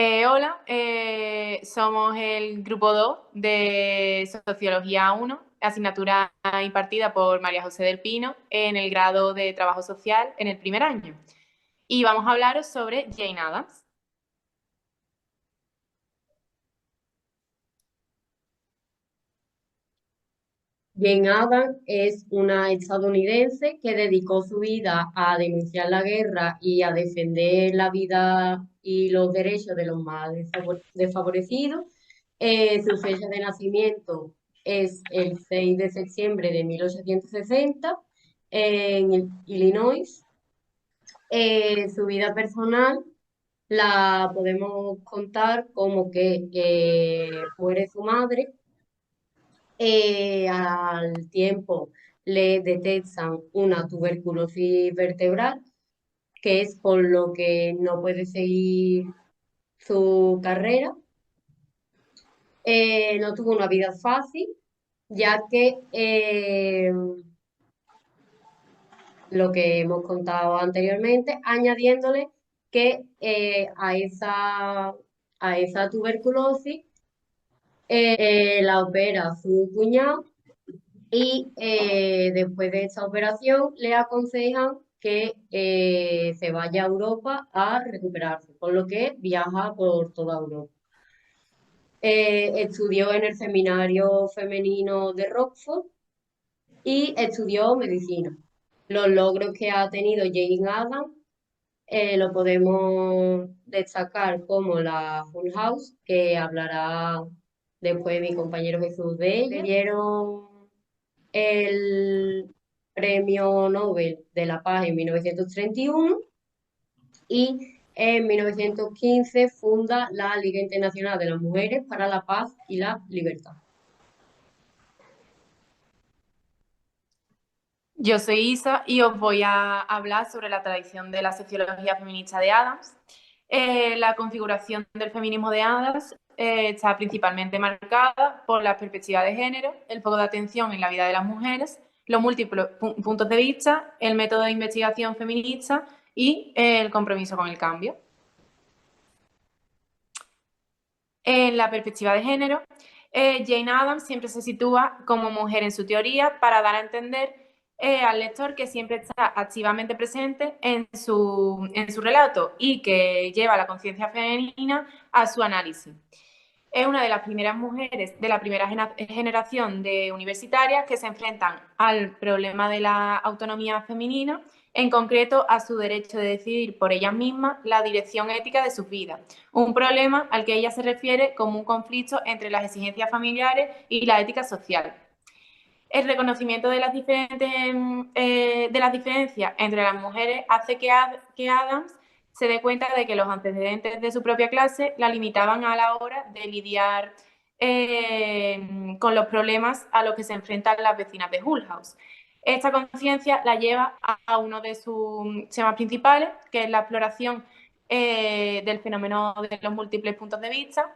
Hola, somos el grupo 2 de Sociología 1, asignatura impartida por María José del Pino en el grado de Trabajo Social en el primer año. Y vamos a hablaros sobre Jane Addams. Jane Addams es una estadounidense que dedicó su vida a denunciar la guerra y a defender la vida y los derechos de los más desfavorecidos. Su fecha de nacimiento es el 6 de septiembre de 1860 en Illinois. Su vida personal la podemos contar como que muere su madre. Al tiempo le detectan una tuberculosis vertebral, que es por lo que no puede seguir su carrera. No tuvo una vida fácil, ya que lo que hemos contado anteriormente, añadiéndole que a esa tuberculosis la opera su cuñado. Y después de esta operación le aconsejan que se vaya a Europa a recuperarse, por lo que viaja por toda Europa. Estudió en el Seminario Femenino de Rockford y estudió medicina. Los logros que ha tenido Jane Addams lo podemos destacar como la Hull House, que hablará después mi compañero Jesús de ella. Le dieron el Premio Nobel de la Paz en 1931 y en 1915 funda la Liga Internacional de las Mujeres para la Paz y la Libertad. Yo soy Isa y os voy a hablar sobre la tradición de la sociología feminista de Addams. La configuración del feminismo de Addams está principalmente marcada por la perspectiva de género, el foco de atención en la vida de las mujeres, los múltiples puntos de vista, el método de investigación feminista y el compromiso con el cambio. En la perspectiva de género, Jane Addams siempre se sitúa como mujer en su teoría para dar a entender al lector que siempre está activamente presente en su relato y que lleva la conciencia femenina a su análisis. Es una de las primeras mujeres de la primera generación de universitarias que se enfrentan al problema de la autonomía femenina, en concreto a su derecho de decidir por ellas mismas la dirección ética de sus vidas, un problema al que ella se refiere como un conflicto entre las exigencias familiares y la ética social. El reconocimiento de de las diferencias entre las mujeres hace que Adams se dé cuenta de que los antecedentes de su propia clase la limitaban a la hora de lidiar con los problemas a los que se enfrentan las vecinas de Hull House. Esta conciencia la lleva a uno de sus temas principales, que es la exploración del fenómeno de los múltiples puntos de vista,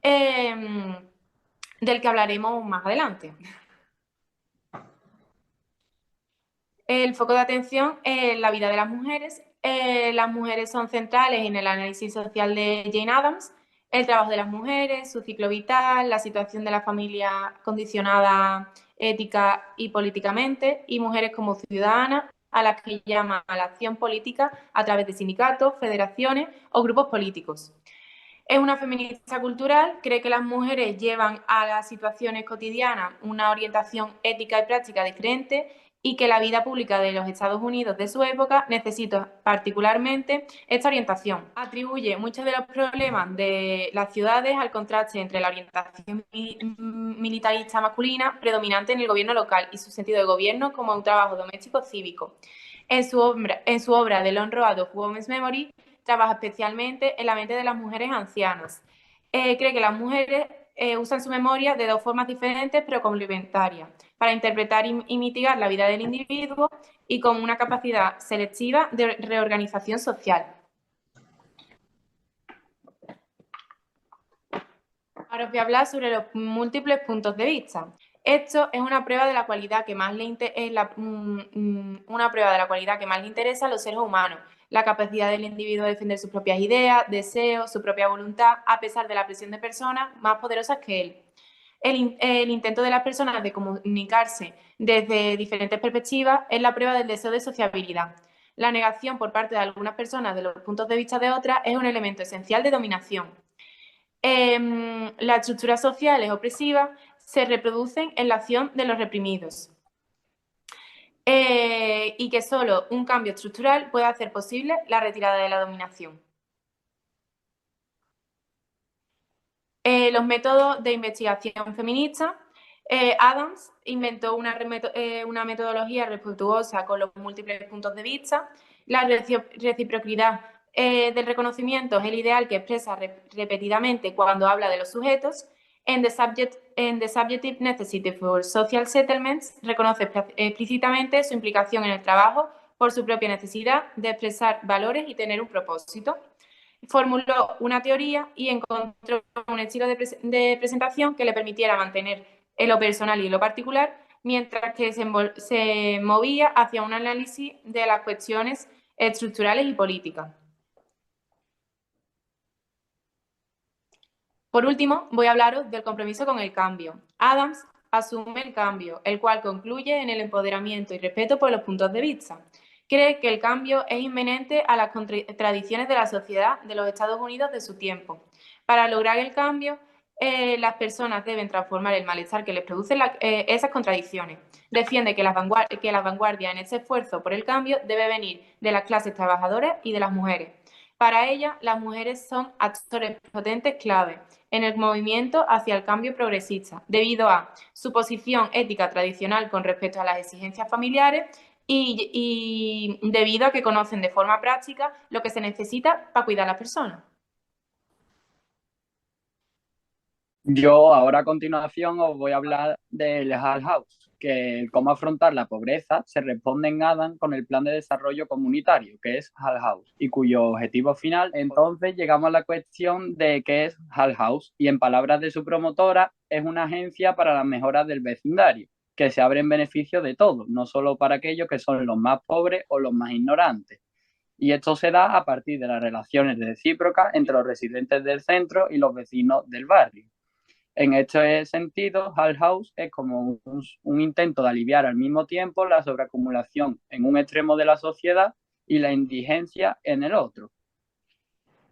del que hablaremos más adelante. El foco de atención es la vida de las mujeres. Las mujeres son centrales en el análisis social de Jane Addams, el trabajo de las mujeres, su ciclo vital, la situación de la familia condicionada ética y políticamente, y mujeres como ciudadanas a las que llama a la acción política a través de sindicatos, federaciones o grupos políticos. Es una feminista cultural, cree que las mujeres llevan a las situaciones cotidianas una orientación ética y práctica diferente y que la vida pública de los Estados Unidos de su época necesita particularmente esta orientación. Atribuye muchos de los problemas de las ciudades al contraste entre la orientación militarista masculina predominante en el gobierno local y su sentido de gobierno como un trabajo doméstico cívico. En su obra The Long Road of Women's Memory trabaja especialmente en la mente de las mujeres ancianas. Cree que las mujeres usan su memoria de dos formas diferentes pero complementarias, para interpretar y mitigar la vida del individuo y con una capacidad selectiva de reorganización social. Ahora os voy a hablar sobre los múltiples puntos de vista. Esto es una prueba de la cualidad que más le interesa a los seres humanos, la capacidad del individuo de defender sus propias ideas, deseos, su propia voluntad, a pesar de la presión de personas más poderosas que él. El intento de las personas de comunicarse desde diferentes perspectivas es la prueba del deseo de sociabilidad. La negación por parte de algunas personas de los puntos de vista de otras es un elemento esencial de dominación. Las estructuras sociales opresivas se reproducen en la acción de los reprimidos. Y que solo un cambio estructural puede hacer posible la retirada de la dominación. Los métodos de investigación feminista. Adams inventó una metodología respetuosa con los múltiples puntos de vista. La reciprocidad del reconocimiento es el ideal que expresa repetidamente cuando habla de los sujetos. En the Subjective Necessity for Social Settlements reconoce explícitamente su implicación en el trabajo por su propia necesidad de expresar valores y tener un propósito. Formuló una teoría y encontró un estilo de presentación que le permitiera mantener en lo personal y en lo particular, mientras que se movía hacia un análisis de las cuestiones estructurales y políticas. Por último, voy a hablaros del compromiso con el cambio. Adams asume el cambio, el cual concluye en el empoderamiento y respeto por los puntos de vista. Cree que el cambio es inminente a las tradiciones de la sociedad de los Estados Unidos de su tiempo. Para lograr el cambio, las personas deben transformar el malestar que les producen esas contradicciones. Defiende que la vanguardia en ese esfuerzo por el cambio debe venir de las clases trabajadoras y de las mujeres. Para ella, las mujeres son actores potentes clave en el movimiento hacia el cambio progresista, debido a su posición ética tradicional con respecto a las exigencias familiares y debido a que conocen de forma práctica lo que se necesita para cuidar a las personas. Yo ahora a continuación os voy a hablar del Hull House, que cómo afrontar la pobreza se responde en Adam con el plan de desarrollo comunitario, que es Hull House, y cuyo objetivo final, entonces llegamos a la cuestión de qué es Hull House, y en palabras de su promotora, es una agencia para las mejoras del vecindario, que se abre en beneficio de todos, no solo para aquellos que son los más pobres o los más ignorantes. Y esto se da a partir de las relaciones recíprocas entre los residentes del centro y los vecinos del barrio. En este sentido, Hull House es como un intento de aliviar al mismo tiempo la sobreacumulación en un extremo de la sociedad y la indigencia en el otro.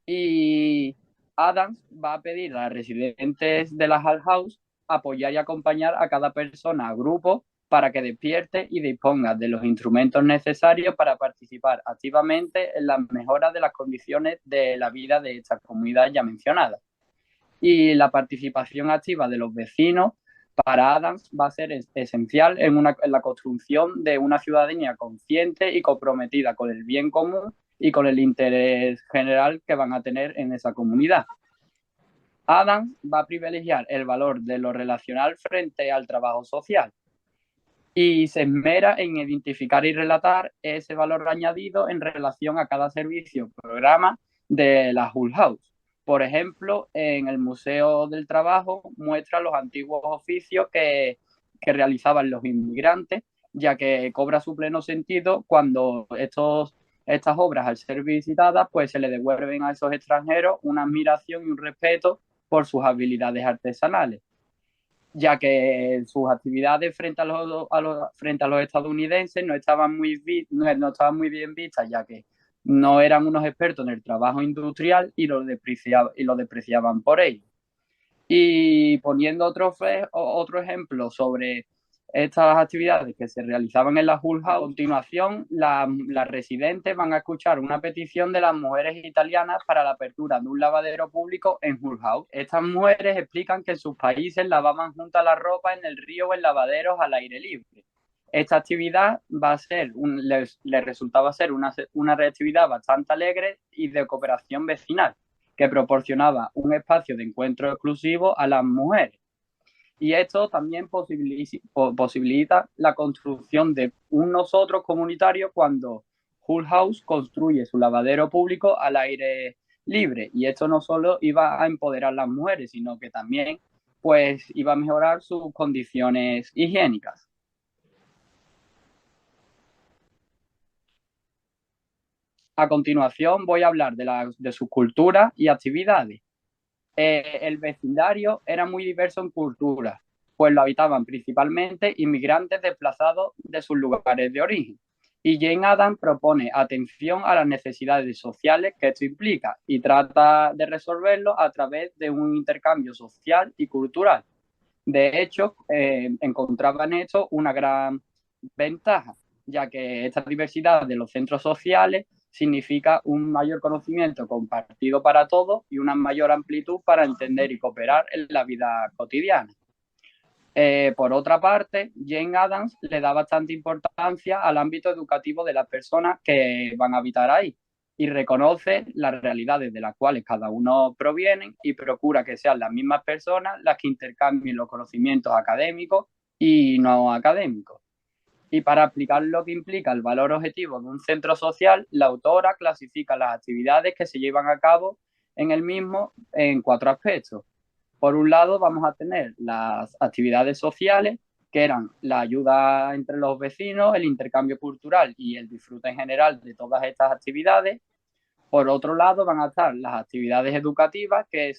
Y Adams va a pedir a los residentes de la Hull House apoyar y acompañar a cada persona a grupo para que despierte y disponga de los instrumentos necesarios para participar activamente en las mejoras de las condiciones de la vida de esta comunidad ya mencionada. Y la participación activa de los vecinos para Adams va a ser esencial en la construcción de una ciudadanía consciente y comprometida con el bien común y con el interés general que van a tener en esa comunidad. Adams va a privilegiar el valor de lo relacional frente al trabajo social y se esmera en identificar y relatar ese valor añadido en relación a cada servicio o programa de la Hull House. Por ejemplo, en el Museo del Trabajo muestra los antiguos oficios que realizaban los inmigrantes, ya que cobra su pleno sentido cuando estas obras, al ser visitadas, pues se le devuelven a esos extranjeros una admiración y un respeto por sus habilidades artesanales, ya que sus actividades frente a los estadounidenses no estaban muy bien vistas, ya que no eran unos expertos en el trabajo industrial y lo despreciaban por ello. Y poniendo otro ejemplo sobre estas actividades que se realizaban en la Hull House, a continuación las residentes van a escuchar una petición de las mujeres italianas para la apertura de un lavadero público en Hull House. Estas mujeres explican que en sus países lavaban juntas la ropa en el río o en lavaderos al aire libre. Esta actividad les resultaba ser una actividad bastante alegre y de cooperación vecinal, que proporcionaba un espacio de encuentro exclusivo a las mujeres. Y esto también posibilita la construcción de un nosotros comunitario cuando Hull House construye su lavadero público al aire libre. Y esto no solo iba a empoderar a las mujeres, sino que también pues iba a mejorar sus condiciones higiénicas. A continuación voy a hablar de sus culturas y actividades. El vecindario era muy diverso en culturas, pues lo habitaban principalmente inmigrantes desplazados de sus lugares de origen. Y Jane Addams propone atención a las necesidades sociales que esto implica y trata de resolverlo a través de un intercambio social y cultural. De hecho, encontraba en esto una gran ventaja, ya que esta diversidad de los centros sociales significa un mayor conocimiento compartido para todos y una mayor amplitud para entender y cooperar en la vida cotidiana. Por otra parte, Jane Addams le da bastante importancia al ámbito educativo de las personas que van a habitar ahí y reconoce las realidades de las cuales cada uno proviene y procura que sean las mismas personas las que intercambien los conocimientos académicos y no académicos. Y para explicar lo que implica el valor objetivo de un centro social, la autora clasifica las actividades que se llevan a cabo en el mismo en 4 aspectos. Por un lado, vamos a tener las actividades sociales, que eran la ayuda entre los vecinos, el intercambio cultural y el disfrute en general de todas estas actividades. Por otro lado, van a estar las actividades educativas, que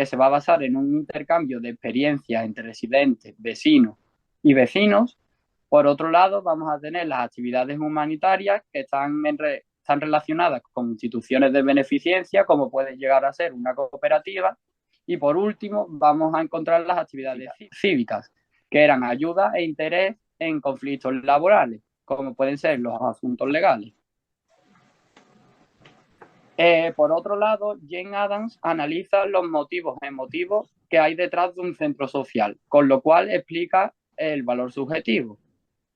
se va a basar en un intercambio de experiencias entre residentes, vecinos y vecinos. Por otro lado, vamos a tener las actividades humanitarias que están relacionadas con instituciones de beneficencia, como puede llegar a ser una cooperativa. Y por último, vamos a encontrar las actividades cívicas, que eran ayuda e interés en conflictos laborales, como pueden ser los asuntos legales. Por otro lado, Jane Addams analiza los motivos emotivos que hay detrás de un centro social, con lo cual explica el valor subjetivo.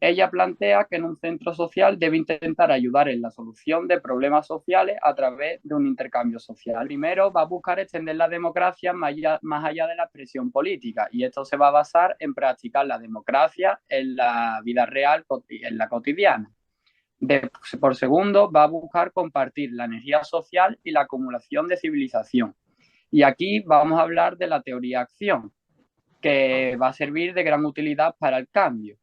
Ella plantea que en un centro social debe intentar ayudar en la solución de problemas sociales a través de un intercambio social. Primero, va a buscar extender la democracia más allá de la expresión política, y esto se va a basar en practicar la democracia en la vida real, en la cotidiana. Por segundo, va a buscar compartir la energía social y la acumulación de civilización. Y aquí vamos a hablar de la teoría acción, que va a servir de gran utilidad para el cambio.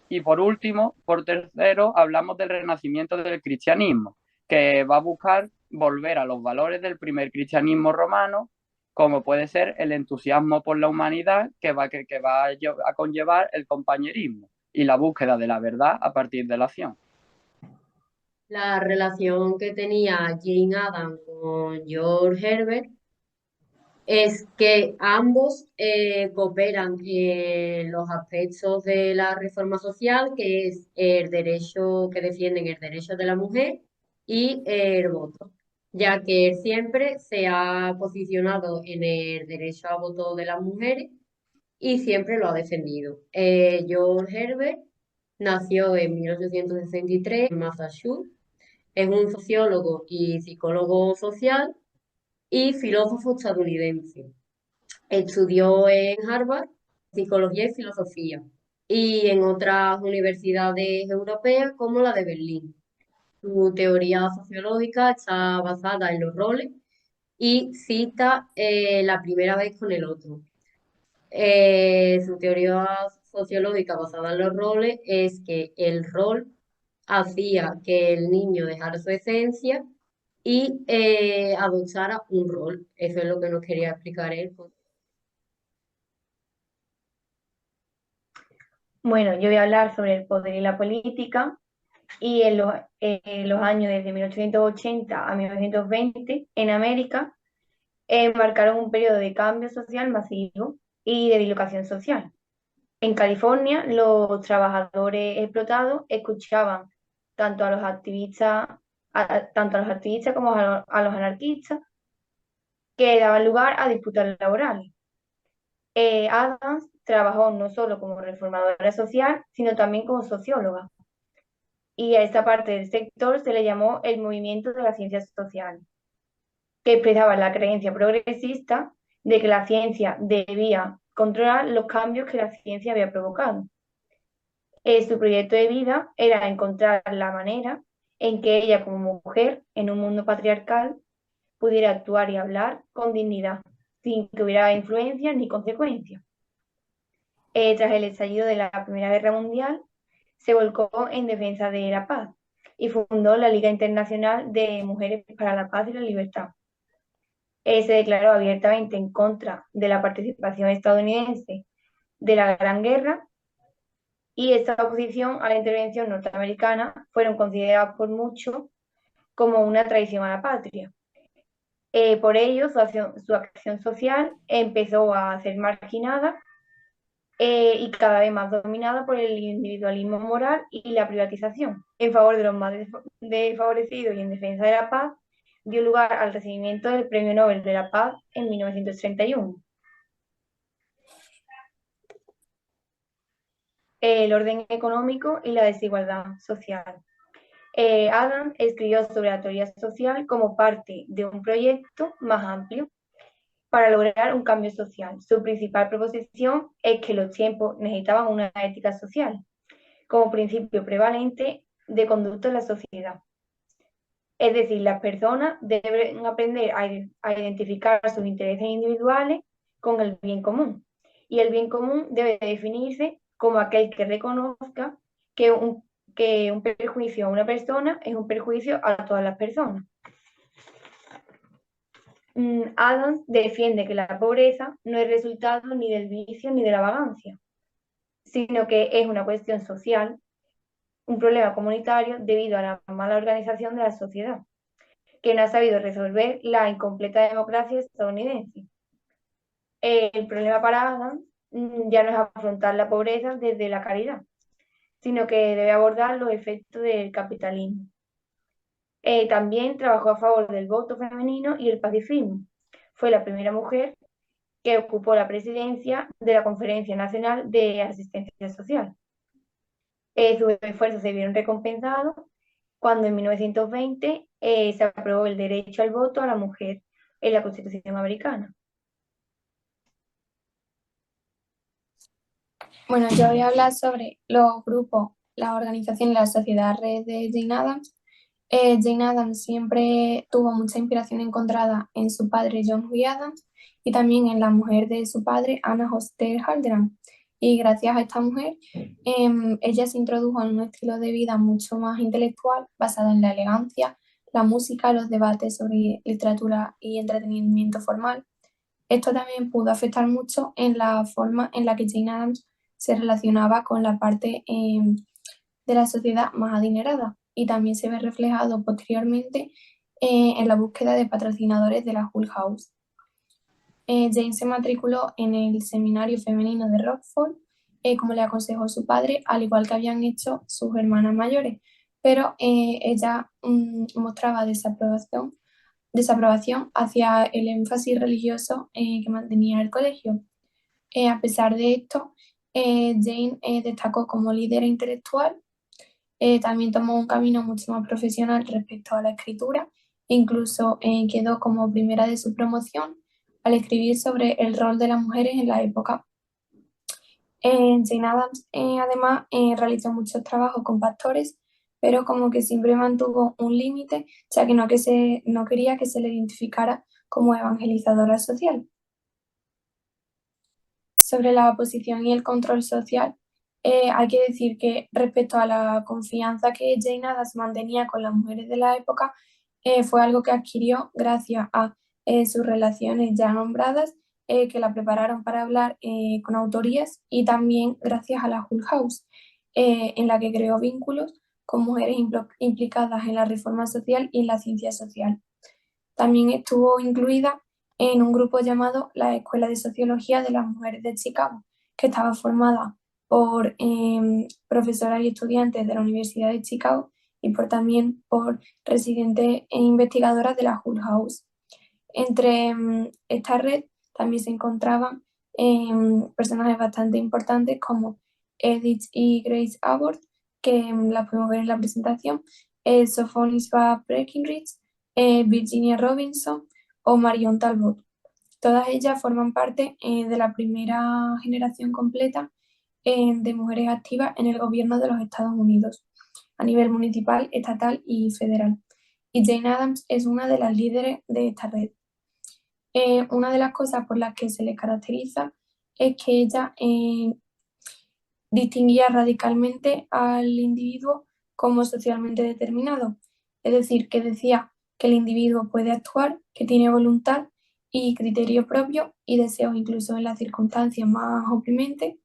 Y por último, por tercero, hablamos del renacimiento del cristianismo, que va a buscar volver a los valores del primer cristianismo romano, como puede ser el entusiasmo por la humanidad, que va a conllevar el compañerismo y la búsqueda de la verdad a partir de la acción. La relación que tenía Jane Addams con George Herbert es que ambos cooperan en los aspectos de la reforma social, que es el derecho, que defienden el derecho de la mujer y el voto, ya que él siempre se ha posicionado en el derecho a voto de las mujeres y siempre lo ha defendido. George Herbert nació en 1863 en Massachusetts, es un sociólogo y psicólogo social y filósofo estadounidense. Estudió en Harvard psicología y filosofía y en otras universidades europeas como la de Berlín. Su teoría sociológica está basada en los roles y cita la primera vez con el otro. Su teoría sociológica basada en los roles es que el rol hacía que el niño dejara su esencia y adoptara un rol. Eso es lo que nos quería explicar él. Bueno, yo voy a hablar sobre el poder y la política y en los años desde 1880 a 1920 en América marcaron un periodo de cambio social masivo y de dislocación social. En California, los trabajadores explotados escuchaban tanto a los activistas, tanto a los activistas como a los anarquistas, que daban lugar a disputas laborales. Adams trabajó no solo como reformadora social, sino también como socióloga. Y a esta parte del sector se le llamó el movimiento de las ciencias sociales, que expresaba la creencia progresista de que la ciencia debía controlar los cambios que la ciencia había provocado. Su proyecto de vida era encontrar la manera en que ella como mujer en un mundo patriarcal pudiera actuar y hablar con dignidad, sin que hubiera influencias ni consecuencias. Tras el estallido de la Primera Guerra Mundial, se volcó en defensa de la paz y fundó la Liga Internacional de Mujeres para la Paz y la Libertad. Se declaró abiertamente en contra de la participación estadounidense de la Gran Guerra, y esta oposición a la intervención norteamericana fueron consideradas por muchos como una traición a la patria. Por ello, su acción social empezó a ser marginada y cada vez más dominada por el individualismo moral y la privatización. En favor de los más desfavorecidos y en defensa de la paz, dio lugar al recibimiento del Premio Nobel de la Paz en 1931. El orden económico y la desigualdad social. Adams escribió sobre la teoría social como parte de un proyecto más amplio para lograr un cambio social. Su principal proposición es que los tiempos necesitaban una ética social como principio prevalente de conducta en la sociedad. Es decir, las personas deben aprender a identificar sus intereses individuales con el bien común. Y el bien común debe definirse como aquel que reconozca que un perjuicio a una persona es un perjuicio a todas las personas. Adams defiende que la pobreza no es resultado ni del vicio ni de la vagancia, sino que es una cuestión social, un problema comunitario debido a la mala organización de la sociedad, que no ha sabido resolver la incompleta democracia estadounidense. El problema para Adams ya no es afrontar la pobreza desde la caridad, sino que debe abordar los efectos del capitalismo. También trabajó a favor del voto femenino y el pacifismo. Fue la primera mujer que ocupó la presidencia de la Conferencia Nacional de Asistencia Social. Sus esfuerzos se vieron recompensados cuando en 1920 se aprobó el derecho al voto a la mujer en la Constitución americana. Bueno, yo voy a hablar sobre los grupos, las organizaciones y la sociedad red de Jane Addams. Jane Addams siempre tuvo mucha inspiración encontrada en su padre John Huey Addams y también en la mujer de su padre, Anna Hofstede Haldeman. Y gracias a esta mujer, ella se introdujo en un estilo de vida mucho más intelectual, basado en la elegancia, la música, los debates sobre literatura y entretenimiento formal. Esto también pudo afectar mucho en la forma en la que Jane Addams se relacionaba con la parte de la sociedad más adinerada, y también se ve reflejado posteriormente en la búsqueda de patrocinadores de la Hull House. Jane se matriculó en el seminario femenino de Rockford, como le aconsejó su padre, al igual que habían hecho sus hermanas mayores, pero ella mostraba desaprobación hacia el énfasis religioso que mantenía el colegio. A pesar de esto, Jane destacó como líder intelectual. También tomó un camino mucho más profesional respecto a la escritura, e incluso quedó como primera de su promoción al escribir sobre el rol de las mujeres en la época. Jane Addams además realizó muchos trabajos con pastores, pero como que siempre mantuvo un límite, ya que no quería que se le identificara como evangelizadora social. Sobre la oposición y el control social, hay que decir que respecto a la confianza que Jane Addams mantenía con las mujeres de la época, fue algo que adquirió gracias a sus relaciones ya nombradas, que la prepararon para hablar con autorías, y también gracias a la Hull House, en la que creó vínculos con mujeres implicadas en la reforma social y en la ciencia social. También estuvo incluida en un grupo llamado la Escuela de Sociología de las Mujeres de Chicago, que estaba formada por profesoras y estudiantes de la Universidad de Chicago y también por residentes e investigadoras de la Hull House. Entre esta red también se encontraban personajes bastante importantes como Edith y Grace Abbott, que las podemos ver en la presentación, Sophonisba Breckinridge, Virginia Robinson o Marion Talbot. Todas ellas forman parte de la primera generación completa de mujeres activas en el gobierno de los Estados Unidos, a nivel municipal, estatal y federal. Y Jane Addams es una de las líderes de esta red. Una de las cosas por las que se le caracteriza es que ella distinguía radicalmente al individuo como socialmente determinado, es decir, que decía que el individuo puede actuar, que tiene voluntad y criterio propio y deseos incluso en las circunstancias más oprimentes,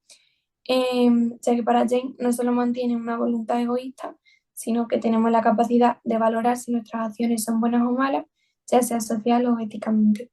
ya que para Jane no solo mantiene una voluntad egoísta, sino que tenemos la capacidad de valorar si nuestras acciones son buenas o malas, ya sea social o éticamente.